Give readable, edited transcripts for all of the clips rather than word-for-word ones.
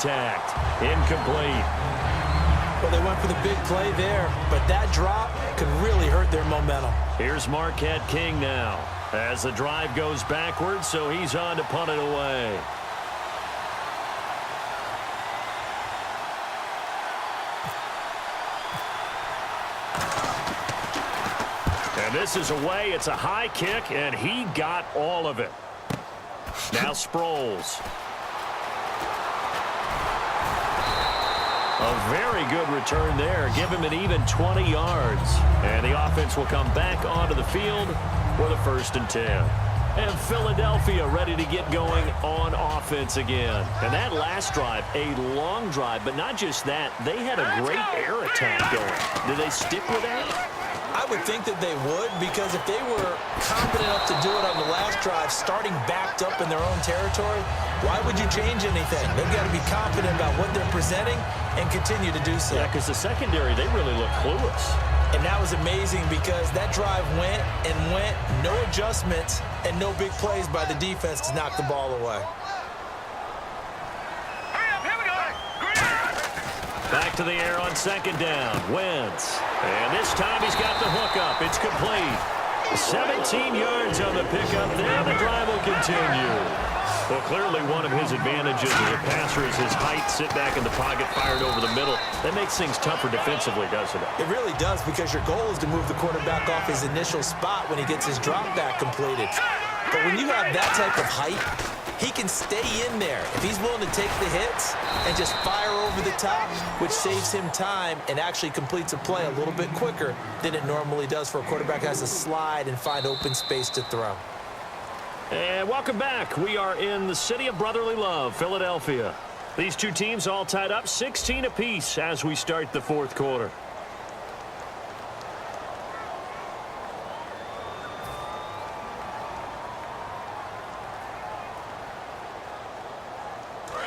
contact. Incomplete. Well, they went for the big play there, but that drop could really hurt their momentum. Here's Marquette King now as the drive goes backwards, so he's on to punt it away. And this is away. It's a high kick, and he got all of it. Now Sproles. A very good return there. Give him an even 20 yards. And the offense will come back onto the field with a 1st and 10. And Philadelphia ready to get going on offense again. And that last drive, a long drive, but not just that. They had a great air attack going. Did they stick with that? I would think that they would, because if they were confident enough to do it on the last drive, starting backed up in their own territory, why would you change anything? They've got to be confident about what they're presenting and continue to do so. Yeah, because the secondary, they really look clueless. And that was amazing because that drive went and went, no adjustments, and no big plays by the defense to knock the ball away. Back to the air on 2nd down. Wentz. And this time he's got the hook up. It's complete. 17 yards on the pickup there. The drive will continue. Well, clearly one of his advantages as a passer is his height. Sit back in the pocket, fired over the middle. That makes things tougher defensively, doesn't it? It really does, because your goal is to move the quarterback off his initial spot when he gets his drop back completed. But when you have that type of height, he can stay in there if he's willing to take the hits and just fire over the top, which saves him time and actually completes a play a little bit quicker than it normally does for a quarterback who has to slide and find open space to throw. And welcome back. We are in the city of brotherly love, Philadelphia. These two teams all tied up 16 apiece as we start the 4th quarter.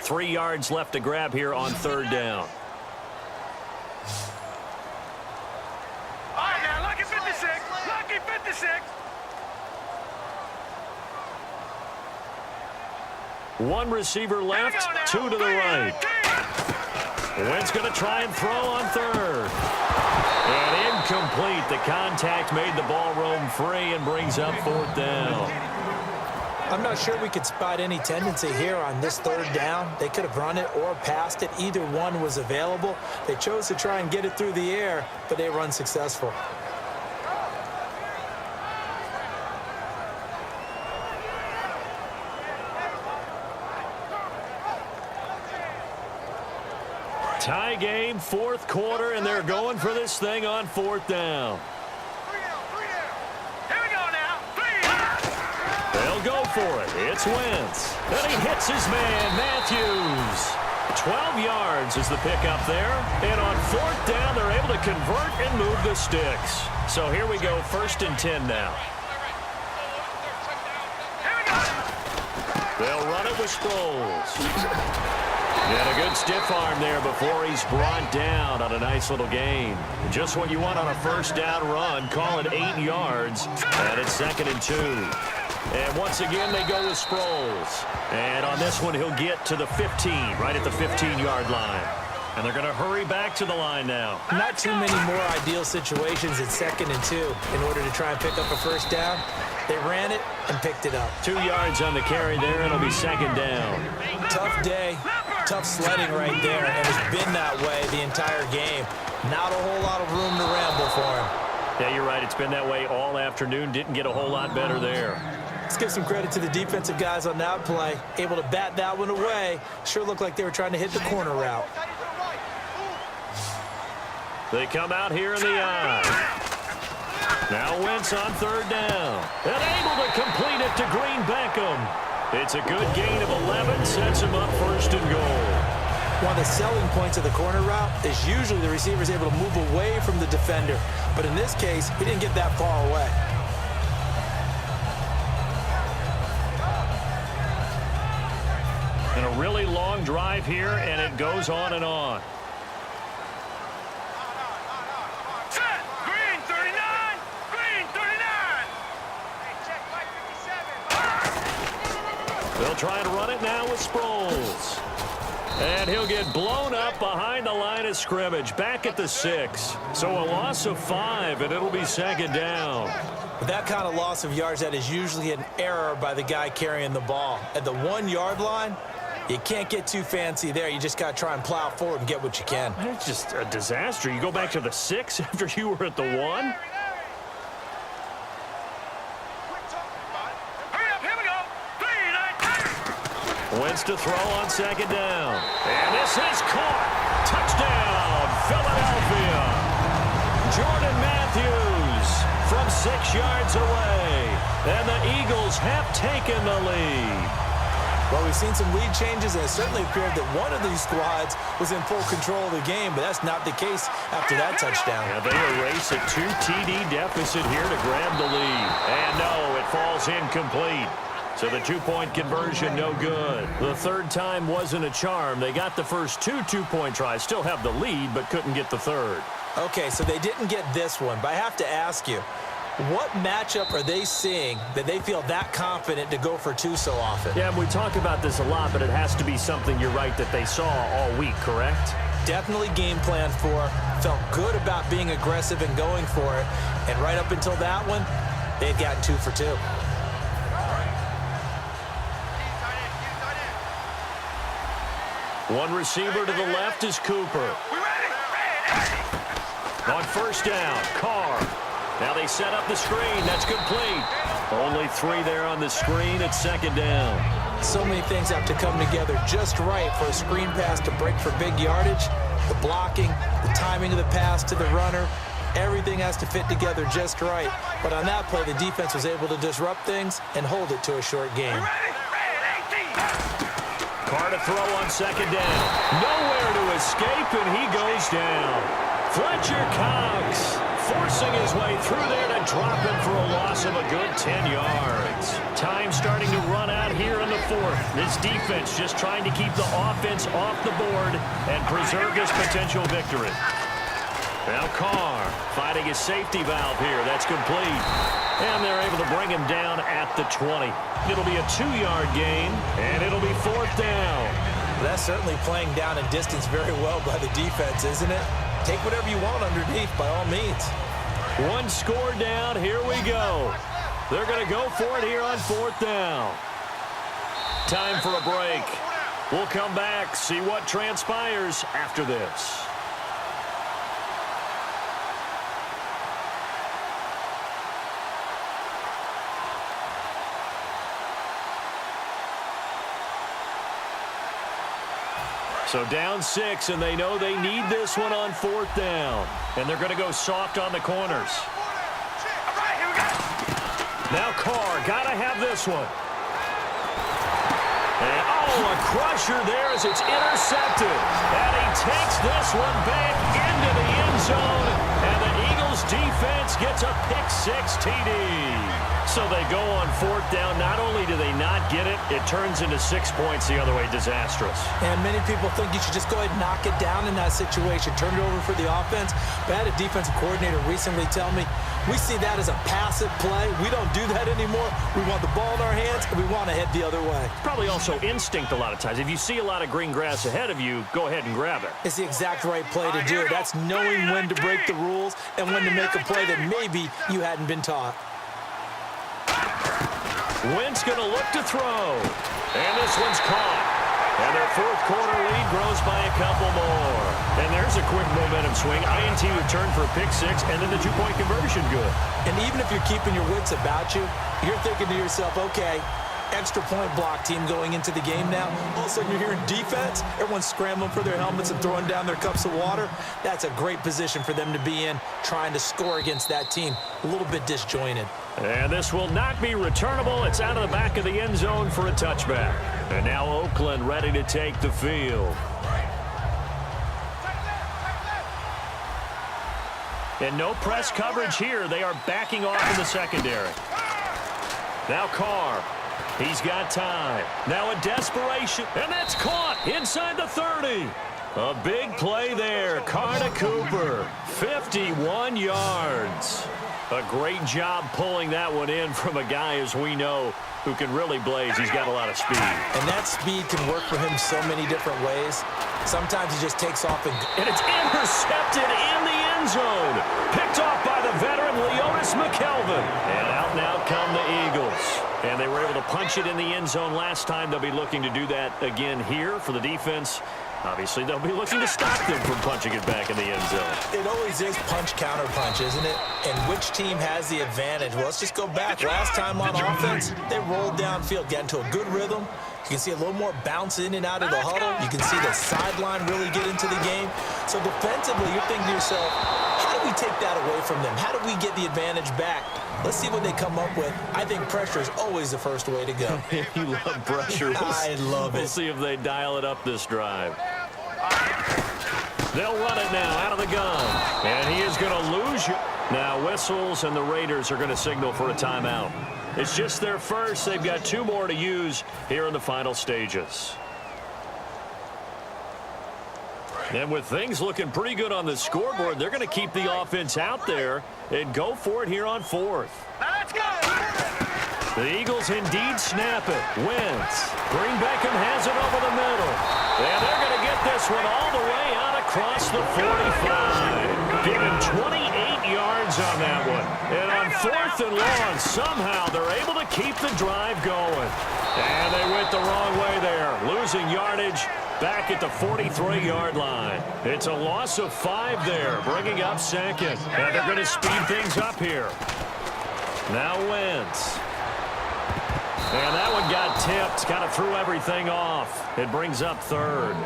Three yards left to grab here on 3rd down. All right, now, lucky 56. Lucky 56. One receiver left, 2 to the right. Wentz going to try and throw on 3rd. And incomplete. The contact made the ball roam free and brings up 4th down. I'm not sure we could spot any tendency here on this 3rd down. They could have run it or passed it. Either one was available. They chose to try and get it through the air, but they were unsuccessful. Tie game, 4th quarter, and they're going for this thing on 4th down. They'll go for it. It's Wentz. And he hits his man, Matthews. 12 yards is the pickup there. And on 4th down, they're able to convert and move the sticks. So here we go, 1st and 10 now. They'll run it with Sproles. And a good stiff arm there before he's brought down on a nice little gain. Just what you want on a 1st down run. Call it 8 yards. And it's 2nd and 2. And once again, they go with Sproles. And on this one, he'll get to the 15, right at the 15-yard line. And they're going to hurry back to the line now. Not too many more ideal situations in 2nd and 2 in order to try and pick up a 1st down. They ran it and picked it up. 2 yards on the carry there. It'll be 2nd down. Tough day, tough sledding right there, and it's been that way the entire game. Not a whole lot of room to ramble for him. Yeah, you're right. It's been that way all afternoon. Didn't get a whole lot better there. Let's give some credit to the defensive guys on that play. Able to bat that one away. Sure looked like they were trying to hit the corner route. They come out here in the eye. Now Wentz on 3rd down. And able to complete it to Green Beckham. It's a good gain of 11. Sets him up 1st and goal. One of the selling points of the corner route is usually the receiver is able to move away from the defender. But in this case, he didn't get that far away. And a really long drive here, and it goes on and on. Green 39! Green 39! They'll try and run it now with Sproles. And he'll get blown up behind the line of scrimmage, back at the 6. So a loss of 5, and it'll be second down. With that kind of loss of yards, that is usually an error by the guy carrying the ball. At the 1-yard line, you can't get too fancy there. You just got to try and plow forward and get what you can. It's just a disaster. You go back to the 6 after you were at the 1. Wentz to throw on second down. And this is caught. Touchdown, Philadelphia. Jordan Matthews from 6 yards away. And the Eagles have taken the lead. Well, we've seen some lead changes, and it certainly appeared that one of these squads was in full control of the game, but that's not the case after that touchdown. Yeah, they erase a 2 TD deficit here to grab the lead. And no, it falls incomplete. So the 2-point conversion, no good. The third time wasn't a charm. They got the first 2 2-point tries, still have the lead, but couldn't get the third. Okay, so they didn't get this one, but I have to ask you, what matchup are they seeing that they feel that confident to go for 2 so often? Yeah, we talk about this a lot, but it has to be something, you're right, that they saw all week, correct? Definitely game plan for, felt good about being aggressive and going for it, and right up until that one, they'd gotten 2 for 2. One receiver to the left is Cooper. On first down, Carr. Now they set up the screen. That's complete. Only 3 there on the screen at second down. So many things have to come together just right for a screen pass to break for big yardage. The blocking, the timing of the pass to the runner, everything has to fit together just right. But on that play, the defense was able to disrupt things and hold it to a short game. Carr to throw on second down. Nowhere to escape, and he goes down. Fletcher Cox forcing his way through there to drop him for a loss of a good 10 yards. Time starting to run out here in the 4th. This defense just trying to keep the offense off the board and preserve this potential victory. Now Carr fighting his safety valve here. That's complete. And they're able to bring him down at the 20. It'll be a 2-yard gain, and it'll be 4th down. That's certainly playing down and distance very well by the defense, isn't it? Take whatever you want underneath, by all means. 1 score down. Here we go. They're going to go for it here on 4th down. Time for a break. We'll come back, see what transpires after this. So down 6, and they know they need this one on 4th down. And they're going to go soft on the corners. Now Carr, got to have this one. And, a crusher there as it's intercepted. And he takes this one back into the end zone. And the Eagles defense gets a pick-6 TD. So they go on 4th down. Not only do they not get it, it turns into 6 points the other way. Disastrous. And many people think you should just go ahead and knock it down in that situation. Turn it over for the offense. But I had a defensive coordinator recently tell me, we see that as a passive play. We don't do that anymore. We want the ball in our hands, and we want to head the other way. Probably also instinct a lot of times. If you see a lot of green grass ahead of you, go ahead and grab it. It's the exact right play to do. That's knowing when to break the rules and when to make a play that maybe you hadn't been taught. Wentz going to look to throw. And this one's caught. And their 4th quarter lead grows by a couple more. And there's a quick momentum swing. INT return for a pick-6, and then the 2-point conversion good. And even if you're keeping your wits about you, you're thinking to yourself, okay, extra point block team going into the game now. All of a sudden you're hearing defense. Everyone's scrambling for their helmets and throwing down their cups of water. That's a great position for them to be in, trying to score against that team. A little bit disjointed. And this will not be returnable. It's out of the back of the end zone for a touchback. And now Oakland ready to take the field. And no press coverage here. They are backing off in the secondary. Now Carr. He's got time. Now a desperation. And that's caught inside the 30. A big play there. Carr to Cooper. 51 yards. A great job pulling that one in from a guy, as we know, who can really blaze. He's got a lot of speed. And that speed can work for him so many different ways. Sometimes he just takes off and it's intercepted in the end zone. Picked off by the veteran Leonis McKelvin. And out come the Eagles. And they were able to punch it in the end zone last time. They'll be looking to do that again here for the defense. Obviously, they'll be looking to stop them from punching it back in the end zone. It always is punch-counter-punch, isn't it? And which team has the advantage? Well, let's just go back. Last time on offense, they rolled downfield, get into a good rhythm. You can see a little more bounce in and out of the huddle. You can see the sideline really get into the game. So defensively, you're thinking to yourself, how do we take that away from them? How do we get the advantage back? Let's see what they come up with. I think pressure is always the first way to go. You love pressure. I love it. We'll see if they dial it up this drive. They'll run it now out of the gun. And he is going to lose you. Now whistles, and the Raiders are going to signal for a timeout. It's just their first. They've got 2 more to use here in the final stages. And with things looking pretty good on the scoreboard, they're going to keep the offense out there and go for it here on 4th. Let's go! The Eagles indeed snap it. Wentz. Green Beckham has it over the middle. And they're going to get this one all the way out across the 45. Give him 28 yards on that one. And on 4th and long, somehow they're able to keep the drive going. And they went the wrong way there, losing yardage back at the 43-yard line. It's a loss of 5 there, bringing up 2nd. And they're going to speed things up here. Now Wentz. And that one got tipped, kind of threw everything off. It brings up 3rd.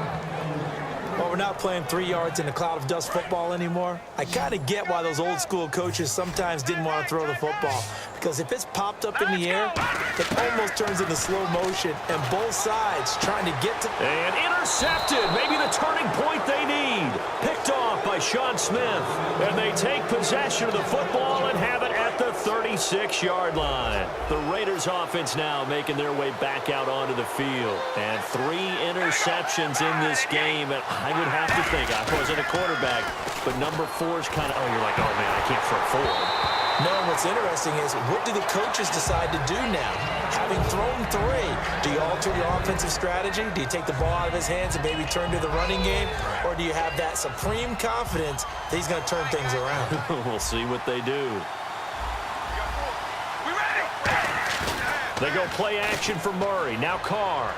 Well, we're not playing 3 yards in a cloud of dust football anymore. I kind of get why those old school coaches sometimes didn't want to throw the football. Because if it's popped up in the air, it almost turns into slow motion. And both sides trying to get to... And intercepted. Maybe the turning point they need. Picked off by Sean Smith. And they take possession of the football and have it at the 36-yard line. The Raiders offense now making their way back out onto the field. And 3 interceptions in this game. And I would have to think, I wasn't a quarterback, but number 4 is kind of, oh, you're like, oh, man, I can't throw 4. No, what's interesting is, what do the coaches decide to do now? Having thrown 3, do you alter your offensive strategy? Do you take the ball out of his hands and maybe turn to the running game? Or do you have that supreme confidence that he's going to turn things around? We'll see what they do. We ready? They go play action for Murray. Now Carr.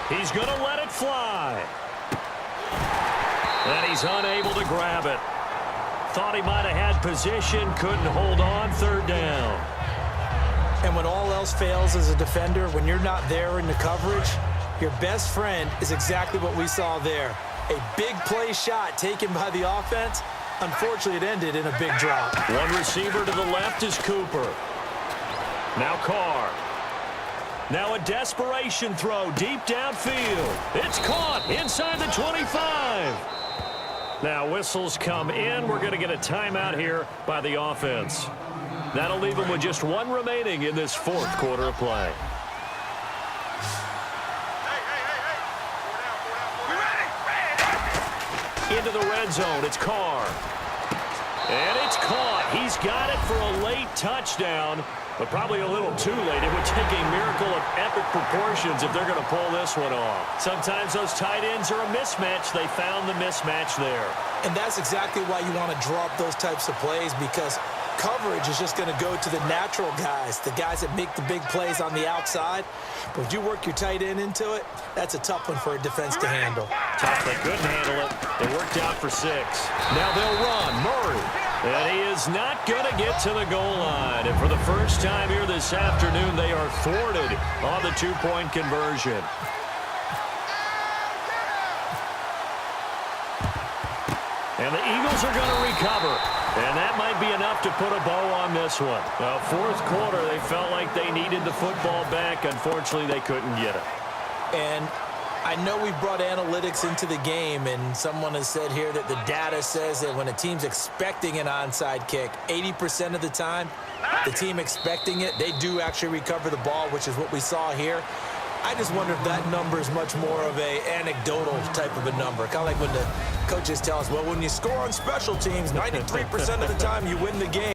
He's going to let it fly. And he's unable to grab it. Thought he might have had position, couldn't hold on, 3rd down. And when all else fails as a defender, when you're not there in the coverage, your best friend is exactly what we saw there. A big play shot taken by the offense. Unfortunately, it ended in a big drop. One receiver to the left is Cooper. Now Carr. Now a desperation throw deep downfield. It's caught inside the 25. Now whistles come in. We're going to get a timeout here by the offense. That'll leave them with just 1 remaining in this 4th quarter of play. Into the red zone. It's Carr. And it's caught. He's got it for a late touchdown, but probably a little too late. It would take a miracle of epic proportions if they're going to pull this one off. Sometimes those tight ends are a mismatch. They found the mismatch there. And that's exactly why you want to draw up those types of plays, because coverage is just going to go to the natural guys, the guys that make the big plays on the outside. But if you work your tight end into it, that's a tough one for a defense to handle. Tough, they couldn't handle it. It worked out for 6. Now they'll run. Murray. And he is not going to get to the goal line. And for the first time here this afternoon, they are thwarted on the 2-point conversion. And the Eagles are going to recover. And that might be enough to put a bow on this one. 4th quarter, they felt like they needed the football back. Unfortunately, they couldn't get it. And I know we brought analytics into the game, and someone has said here that the data says that when a team's expecting an onside kick, 80% of the time, the team expecting it, they do actually recover the ball, which is what we saw here. I just wonder if that number is much more of a anecdotal type of a number. Kind of like when the coaches tell us, well, when you score on special teams, 93% of the time you win the game.